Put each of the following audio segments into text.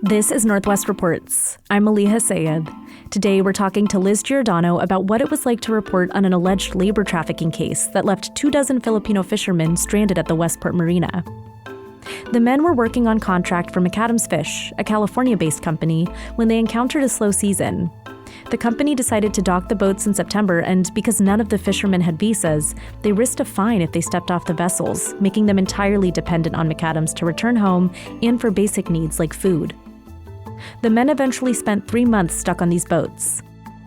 This is Northwest Reports. I'm Maleeha Syed. Today we're talking to Lizz Giordano about what it was like to report on an alleged labor trafficking case that left 24 Filipino fishermen stranded at the Westport Marina. The men were working on contract for McAdam's Fish, a California-based company, when they encountered a slow season. The company decided to dock the boats in September, and because none of the fishermen had visas, they risked a fine if they stepped off the vessels, making them entirely dependent on McAdam's to return home and for basic needs like food. The men eventually spent 3 months stuck on these boats.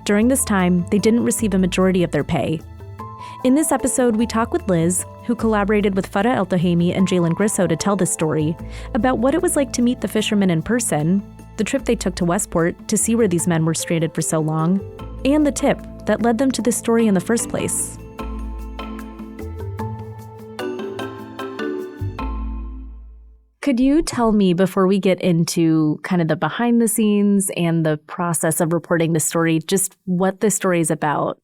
During this time, they didn't receive a majority of their pay. In this episode, we talk with Lizz, who collaborated with Farah Eltohamy and Jaelynn Grisso to tell this story, about what it was like to meet the fishermen in person, the trip they took to Westport to see where these men were stranded for so long, and the tip that led them to this story in the first place. Could you tell me, before we get into kind of the behind the scenes and the process of reporting the story, just what this story is about?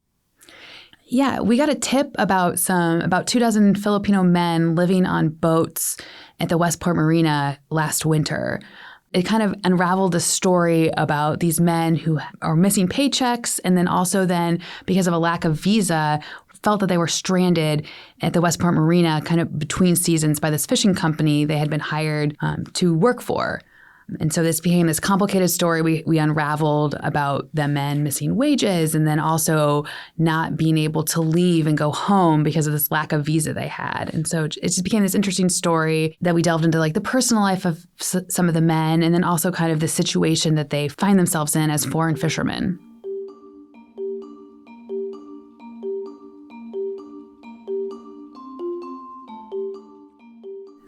Yeah, we got a tip about 24 Filipino men living on boats at the Westport Marina last winter. It kind of unraveled a story about these men who are missing paychecks, and then because of a lack of visa, felt that they were stranded at the Westport Marina kind of between seasons by this fishing company they had been hired to work for. And so this became this complicated story we unraveled about the men missing wages and then also not being able to leave and go home because of this lack of visa they had. And so it just became this interesting story that we delved into, like the personal life of some of the men and then also kind of the situation that they find themselves in as foreign fishermen.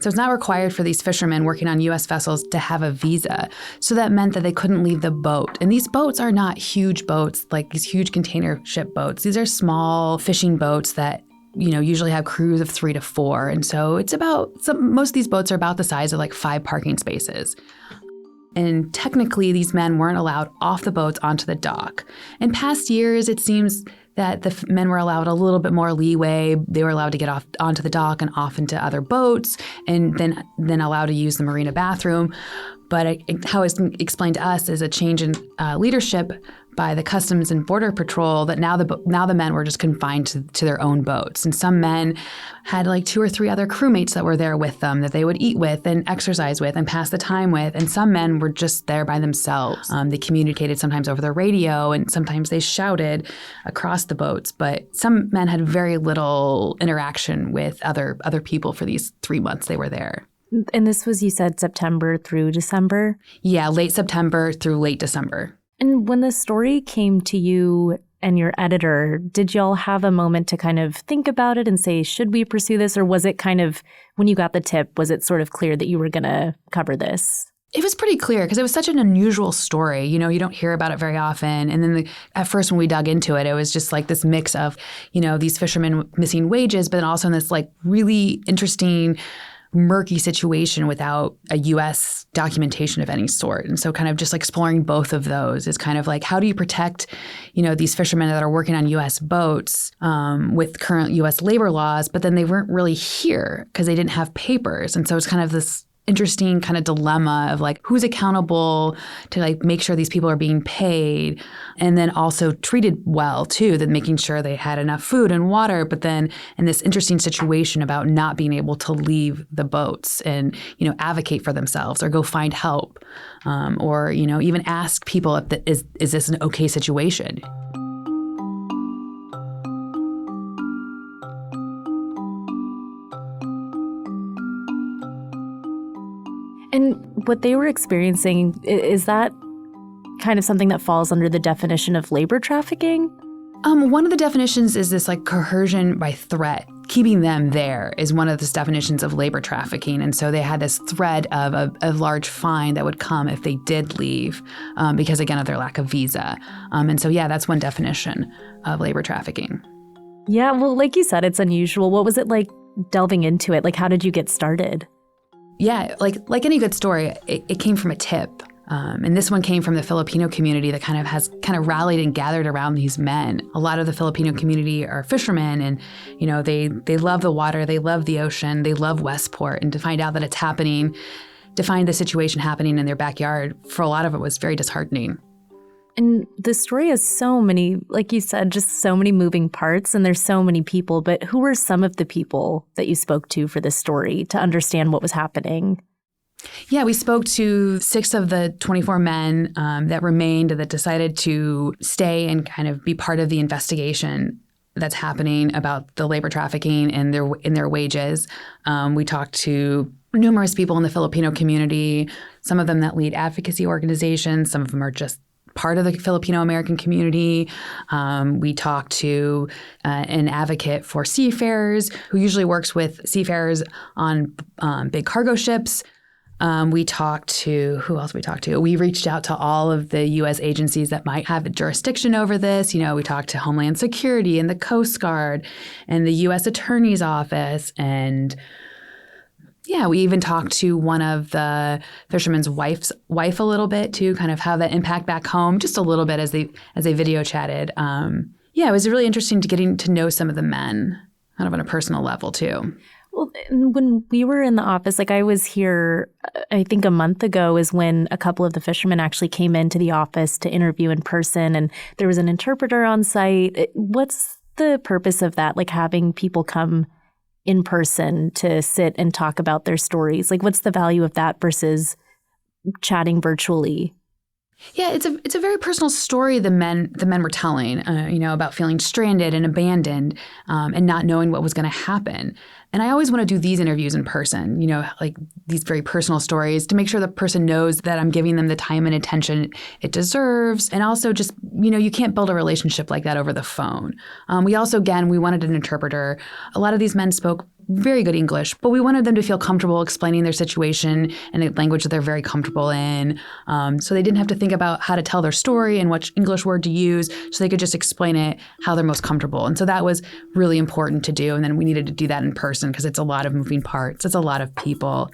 So it's not required for these fishermen working on U.S. vessels to have a visa. So that meant that they couldn't leave the boat. And these boats are not huge boats, like these huge container ship boats. These are small fishing boats that, usually have crews of 3 to 4. And so most of these boats are about the size of like 5 parking spaces. And technically, these men weren't allowed off the boats onto the dock. In past years, it seems that the men were allowed a little bit more leeway. They were allowed to get off onto the dock and off into other boats and then allowed to use the marina bathroom. But how it's explained to us is a change in leadership by the Customs and Border Patrol that now the men were just confined to their own boats. And some men had like 2 or 3 other crewmates that were there with them that they would eat with and exercise with and pass the time with. And some men were just there by themselves. They communicated sometimes over the radio and sometimes they shouted across the boats. But some men had very little interaction with other people for these 3 months they were there. And this was, you said, September through December? Yeah, late September through late December. And when the story came to you and your editor, did y'all have a moment to kind of think about it and say, should we pursue this? Or was it kind of, when you got the tip, was it sort of clear that you were going to cover this? It was pretty clear because it was such an unusual story. You don't hear about it very often. And then at first when we dug into it, it was just like this mix of, these fishermen missing wages, but then also in this like really interesting murky situation without a U.S. documentation of any sort. And so kind of just exploring both of those is kind of like, how do you protect, these fishermen that are working on U.S. boats with current U.S. labor laws, but then they weren't really here because they didn't have papers. And so it's kind of this interesting kind of dilemma of like, who's accountable to like make sure these people are being paid and then also treated well too, that making sure they had enough food and water, but then in this interesting situation about not being able to leave the boats and, advocate for themselves or go find help or, even ask people is this an okay situation? And what they were experiencing, is that kind of something that falls under the definition of labor trafficking? One of the definitions is this like coercion by threat. Keeping them there is one of the definitions of labor trafficking. And so they had this threat of a large fine that would come if they did leave because, again, of their lack of visa. And so, yeah, that's one definition of labor trafficking. Yeah, well, like you said, it's unusual. What was it like delving into it? Like, how did you get started? Yeah, like any good story, it came from a tip. And this one came from the Filipino community that kind of rallied and gathered around these men. A lot of the Filipino community are fishermen and, they love the water, they love the ocean, they love Westport. And to find out that it's happening to find the situation happening in their backyard, for a lot of it was very disheartening. And the story has so many, like you said, just so many moving parts, and there's so many people. But who were some of the people that you spoke to for this story to understand what was happening? Yeah, we spoke to 6 of the 24 men that remained that decided to stay and kind of be part of the investigation that's happening about the labor trafficking and their wages. We talked to numerous people in the Filipino community, some of them that lead advocacy organizations, some of them are just part of the Filipino American community. We talked to an advocate for seafarers who usually works with seafarers on big cargo ships. We talked to, who else we talked to? We reached out to all of the U.S. agencies that might have jurisdiction over this. We talked to Homeland Security and the Coast Guard and the U.S. Attorney's Office. And yeah, we even talked to one of the fisherman's wife a little bit to kind of have that impact back home, just a little bit as they video chatted. It was really interesting to getting to know some of the men kind of on a personal level too. Well, when we were in the office, like I was here, I think a month ago is when a couple of the fishermen actually came into the office to interview in person, and there was an interpreter on site. What's the purpose of that? Like having people come in person to sit and talk about their stories? Like what's the value of that versus chatting virtually? Yeah, it's a very personal story the men were telling, about feeling stranded and abandoned and not knowing what was going to happen. And I always want to do these interviews in person, like these very personal stories to make sure the person knows that I'm giving them the time and attention it deserves. And also just, you can't build a relationship like that over the phone. We also, again, we wanted an interpreter. A lot of these men spoke very good English, but we wanted them to feel comfortable explaining their situation in a language that they're very comfortable in. So they didn't have to think about how to tell their story and what English word to use, so they could just explain it how they're most comfortable. And so that was really important to do. And then we needed to do that in person because it's a lot of moving parts. It's a lot of people.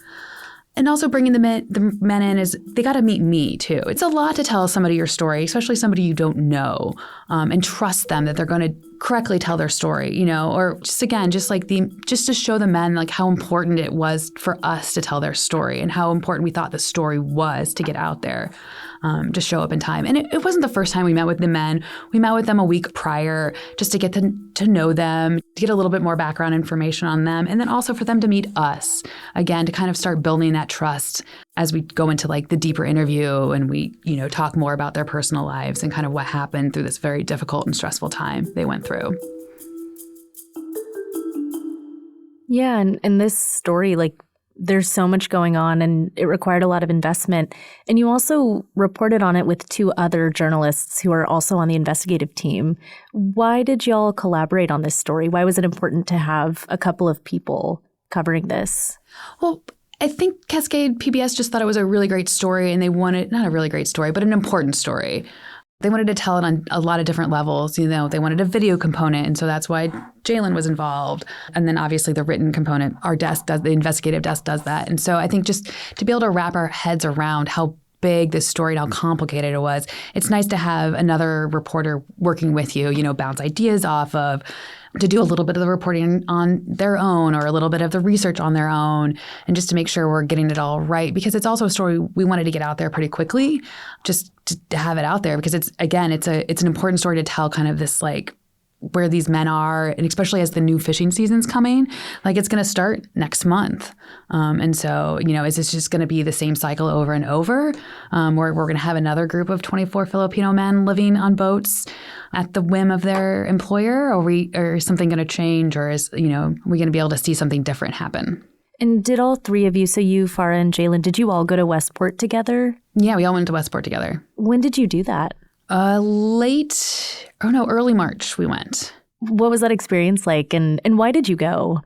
And also bringing the men in is they got to meet me too. It's a lot to tell somebody your story, especially somebody you don't know, and trust them that they're going to correctly tell their story, or just again, just to show the men like how important it was for us to tell their story and how important we thought the story was to get out there. To show up in time. And it wasn't the first time we met with the men. We met with them a week prior just to get to know them, to get a little bit more background information on them, and then also for them to meet us, again, to kind of start building that trust as we go into like the deeper interview and we, talk more about their personal lives and kind of what happened through this very difficult and stressful time they went through. Yeah, and in this story, like, there's so much going on and it required a lot of investment. And you also reported on it with 2 other journalists who are also on the investigative team. Why did y'all collaborate on this story? Why was it important to have a couple of people covering this? Well, I think Cascade PBS just thought it was a really great story and they wanted, not a really great story, but an important story. They wanted to tell it on a lot of different levels. They wanted a video component. And so that's why Jaelynn was involved. And then obviously the written component, the investigative desk does that. And so I think just to be able to wrap our heads around how big this story and how complicated it was, it's nice to have another reporter working with you, bounce ideas off of, to do a little bit of the reporting on their own or a little bit of the research on their own, and just to make sure we're getting it all right, because it's also a story we wanted to get out there pretty quickly, just to have it out there, because it's an important story to tell, kind of this like where these men are, and especially as the new fishing season's coming, like it's going to start next month. And so, is this just going to be the same cycle over and over? We're going to have another group of 24 Filipino men living on boats at the whim of their employer, or is something going to change, or is, are we going to be able to see something different happen? And did all 3 of you, so you, Farah, and Jaelynn, did you all go to Westport together? Yeah, we all went to Westport together. When did you do that? Early March we went. What was that experience like, and why did you go?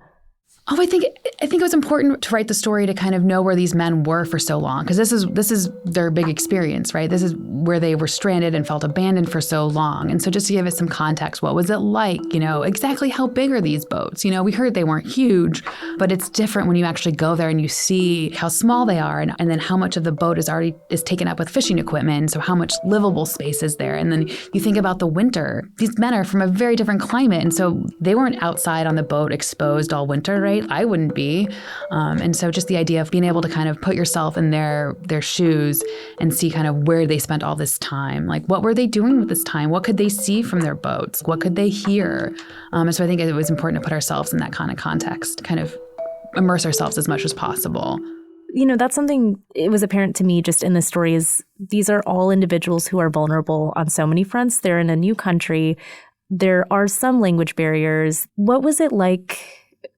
I think it was important to write the story to kind of know where these men were for so long, because this is their big experience, right? This is where they were stranded and felt abandoned for so long. And so just to give it some context, what was it like? Exactly how big are these boats? We heard they weren't huge, but it's different when you actually go there and you see how small they are, and then how much of the boat is taken up with fishing equipment. So how much livable space is there? And then you think about the winter. These men are from a very different climate, and so they weren't outside on the boat exposed all winter there, right? I wouldn't be. And so just the idea of being able to kind of put yourself in their shoes and see kind of where they spent all this time. Like, what were they doing with this time? What could they see from their boats? What could they hear? And so I think it was important to put ourselves in that kind of context, kind of immerse ourselves as much as possible. That's something, it was apparent to me just in this story, is these are all individuals who are vulnerable on so many fronts. They're in a new country. There are some language barriers. What was it like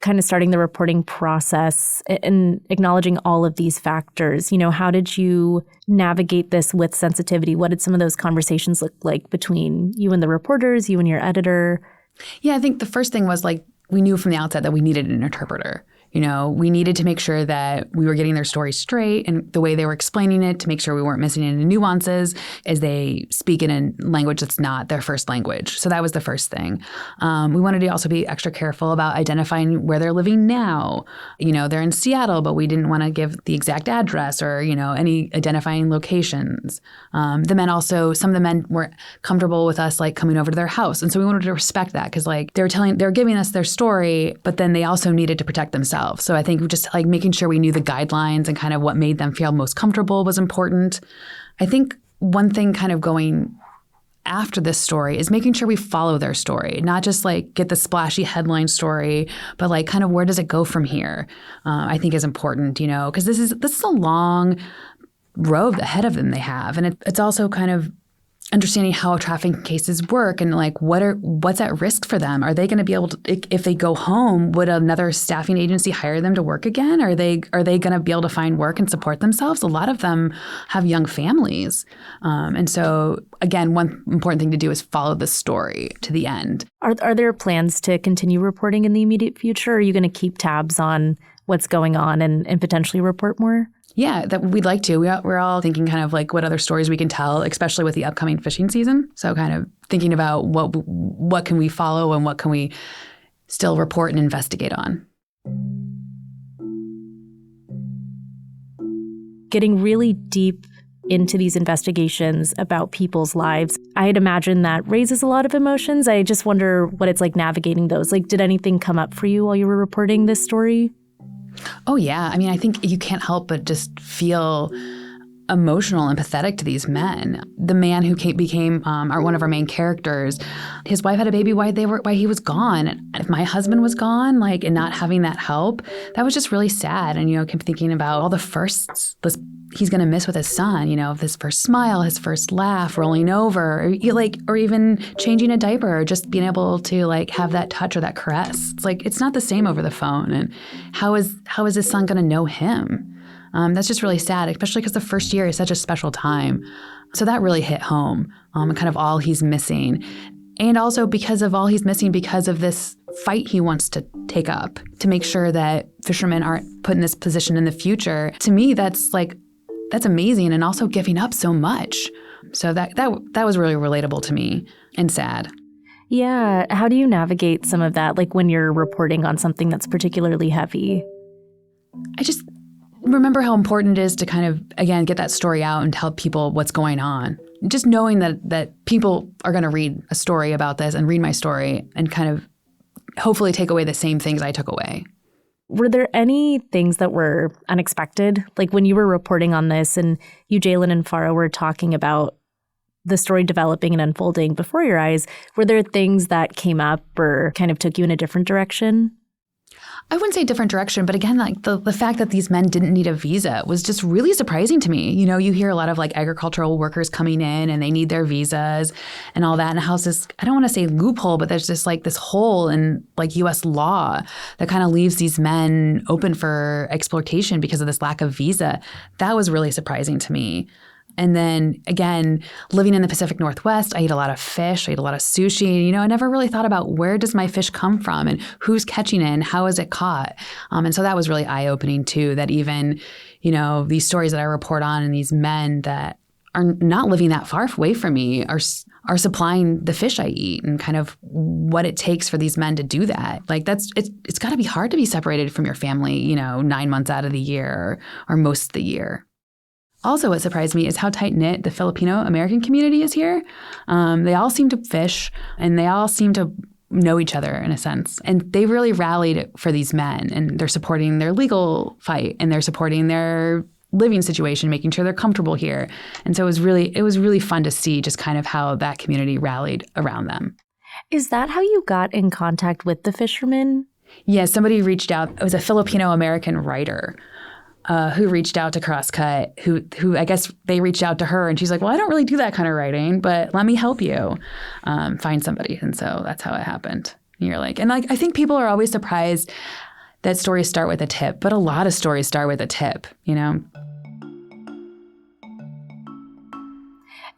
kind of starting the reporting process and acknowledging all of these factors? How did you navigate this with sensitivity? What did some of those conversations look like between you and the reporters, you and your editor? Yeah, I think the first thing was we knew from the outset that we needed an interpreter. We needed to make sure that we were getting their story straight and the way they were explaining it, to make sure we weren't missing any nuances as they speak in a language that's not their first language. So that was the first thing. We wanted to also be extra careful about identifying where they're living now. They're in Seattle, but we didn't want to give the exact address or, any identifying locations. Some of the men weren't comfortable with us coming over to their house. And so we wanted to respect that because they were giving us their story, but then they also needed to protect themselves. So I think just making sure we knew the guidelines and kind of what made them feel most comfortable was important. I think one thing kind of going after this story is making sure we follow their story, not just get the splashy headline story, but kind of where does it go from here? I think is important, because this is a long road ahead of them they have. And it's also kind of understanding how trafficking cases work and what's at risk for them. Are they going to be able to, if they go home, would another staffing agency hire them to work again? Are they going to be able to find work and support themselves? A lot of them have young families. And so again, one important thing to do is follow the story to the end. Are there plans to continue reporting in the immediate future? Or are you going to keep tabs on what's going on and potentially report more? Yeah, that we'd like to. We're all thinking kind of what other stories we can tell, especially with the upcoming fishing season. So kind of thinking about what can we follow and what can we still report and investigate on. Getting really deep into these investigations about people's lives, I'd imagine that raises a lot of emotions. I just wonder what it's like navigating those. Did anything come up for you while you were reporting this story? Oh, yeah. I mean, I think you can't help but just feel emotional and empathetic to these men. The man who became one of our main characters, his wife had a baby while he was gone. And if my husband was gone, and not having that help, that was just really sad. And, I kept thinking about all the firsts he's going to miss with his son, his first smile, his first laugh, rolling over, or even changing a diaper, or just being able to have that touch or that caress. It's not the same over the phone. And how is his son going to know him? That's just really sad, especially because the first year is such a special time. So that really hit home, and kind of all he's missing. And also because of all he's missing because of this fight he wants to take up to make sure that fishermen aren't put in this position in the future. To me, that's amazing, and also giving up so much. So that was really relatable to me and sad. Yeah. How do you navigate some of that, when you're reporting on something that's particularly heavy? I just remember how important it is to kind of, again, get that story out and tell people what's going on. Just knowing that people are going to read a story about this and read my story and kind of hopefully take away the same things I took away. Were there any things that were unexpected? When you were reporting on this and you, Jaelynn, and Farah were talking about the story developing and unfolding before your eyes, were there things that came up or kind of took you in a different direction? I wouldn't say different direction, but again, the fact that these men didn't need a visa was just really surprising to me. You hear a lot of agricultural workers coming in and they need their visas and all that. And how's this, I don't want to say loophole, but there's just this hole in U.S. law that kind of leaves these men open for exploitation because of this lack of visa. That was really surprising to me. And then again, living in the Pacific Northwest, I eat a lot of fish, I eat a lot of sushi. I never really thought about where does my fish come from and who's catching it and how is it caught? And so that was really eye-opening too, that even, these stories that I report on and these men that are not living that far away from me are supplying the fish I eat and kind of what it takes for these men to do that. It's got to be hard to be separated from your family, 9 months out of the year or most of the year. Also, what surprised me is how tight-knit the Filipino American community is here. They all seem to fish, and they all seem to know each other in a sense. And they really rallied for these men, and they're supporting their legal fight, and they're supporting their living situation, making sure they're comfortable here. And so it was really fun to see just kind of how that community rallied around them. Is that how you got in contact with the fishermen? Yeah, somebody reached out. It was a Filipino-American writer who reached out to Crosscut, who I guess they reached out to her, and she's like, well, I don't really do that kind of writing, but let me help you find somebody. And so that's how it happened. And you're like, and I think people are always surprised that stories start with a tip, but a lot of stories start with a tip, you know?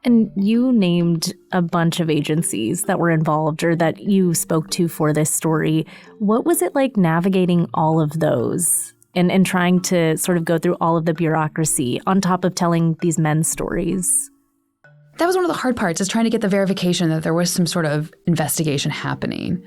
And you named a bunch of agencies that were involved or that you spoke to for this story. What was it like navigating all of those and trying to sort of go through all of the bureaucracy on top of telling these men's stories? That was one of the hard parts, is trying to get the verification that there was some sort of investigation happening.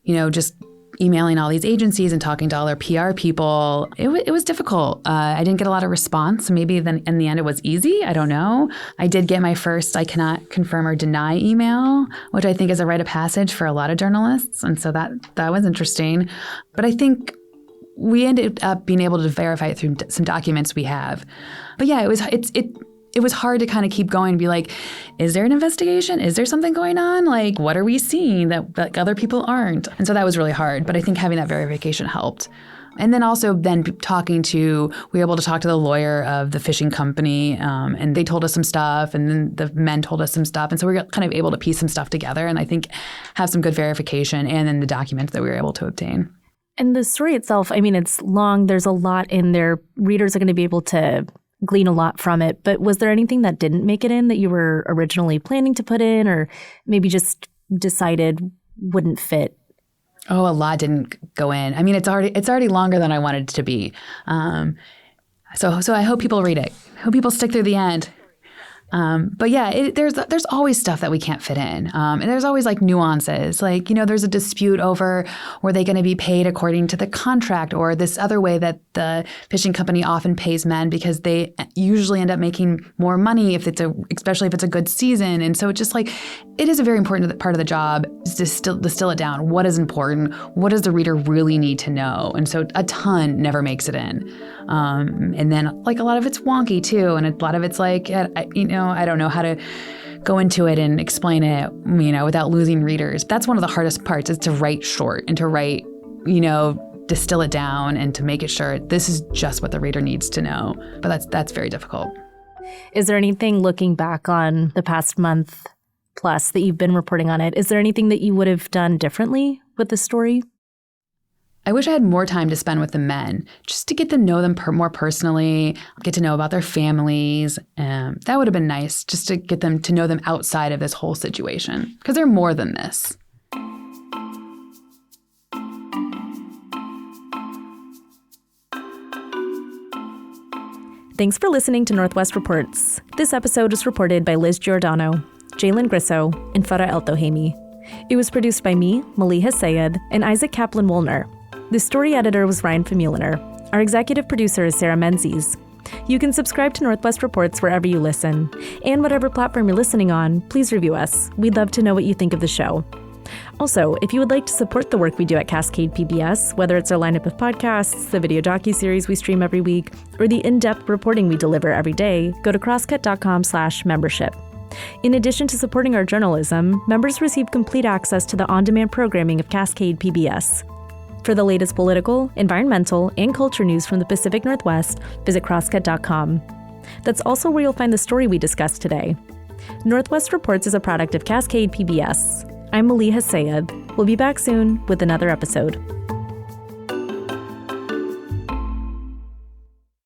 You know, just emailing all these agencies and talking to all their PR people. It was difficult. I didn't get a lot of response. Maybe then in the end it was easy. I don't know. I did get my first I cannot confirm or deny email, which I think is a rite of passage for a lot of journalists. And so that was interesting. But I think we ended up being able to verify it through some documents we have. But yeah, it was hard to kind of keep going and be like, is there an investigation? Is there something going on? Like, what are we seeing that like other people aren't? And so that was really hard. But I think having that verification helped. And then also we were able to talk to the lawyer of the fishing company, and they told us some stuff, and then the men told us some stuff. And so we were kind of able to piece some stuff together and I think have some good verification and then the documents that we were able to obtain. And the story itself, I mean, it's long. There's a lot in there. Readers are going to be able to glean a lot from it. But was there anything that didn't make it in that you were originally planning to put in or maybe just decided wouldn't fit? Oh, a lot didn't go in. I mean, it's already longer than I wanted it to be. So I hope people read it. I hope people stick through the end. But yeah, there's always stuff that we can't fit in. And there's always like nuances. Like, you know, there's a dispute over were they going to be paid according to the contract or this other way that the fishing company often pays men because they usually end up making more money especially if it's a good season. And so it's just like, it is a very important part of the job is to distill it down. What is important? What does the reader really need to know? And so a ton never makes it in. And then like a lot of it's wonky too. And a lot of it's like, I don't know how to go into it and explain it, without losing readers. That's one of the hardest parts is to write short and to write, distill it down and to make it sure this is just what the reader needs to know. But that's very difficult. Is there anything looking back on the past month plus that you've been reporting on it? Is there anything that you would have done differently with the story? I wish I had more time to spend with the men, just to get to know them more personally, get to know about their families. That would have been nice, just to get them to know them outside of this whole situation, because they're more than this. Thanks for listening to Northwest Reports. This episode was reported by Lizz Giordano, Jaelynn Grisso, and Farah Eltohamy. It was produced by me, Maleeha Syed, and Isaac Kaplan-Woolner. The story editor was Ryan Famuliner. Our executive producer is Sarah Menzies. You can subscribe to Northwest Reports wherever you listen. And whatever platform you're listening on, please review us. We'd love to know what you think of the show. Also, if you would like to support the work we do at Cascade PBS, whether it's our lineup of podcasts, the video docuseries we stream every week, or the in-depth reporting we deliver every day, go to crosscut.com/membership. In addition to supporting our journalism, members receive complete access to the on-demand programming of Cascade PBS. For the latest political, environmental, and culture news from the Pacific Northwest, visit crosscut.com. That's also where you'll find the story we discussed today. Northwest Reports is a product of Cascade PBS. I'm Maleeha Syed. We'll be back soon with another episode.